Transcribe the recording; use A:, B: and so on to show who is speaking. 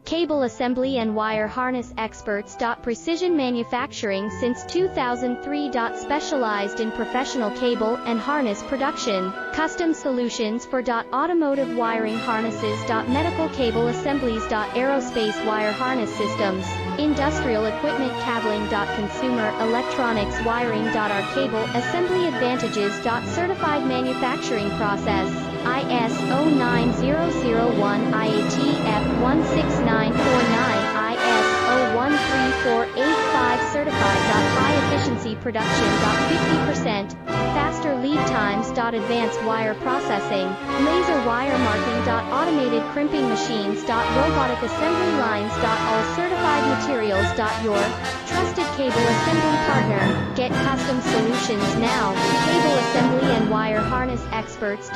A: Cable assembly and wire harness experts. Precision manufacturing since 2003. Specialized in professional cable and harness production. Custom solutions for automotive wiring harnesses. Medical cable assemblies. Aerospace wire harness systems. Industrial equipment cabling. Consumer electronics wiring. Our cable assembly advantages. Certified manufacturing process. ISO 9001 IATF 16949 ISO 13485 certified. High efficiency production. 50% faster lead times. Advanced wire processing, laser wire marking. Automated crimping machines. Robotic assembly lines. All certified materials. Your trusted cable assembly partner. Get custom solutions now. Cable assembly and wire harness experts.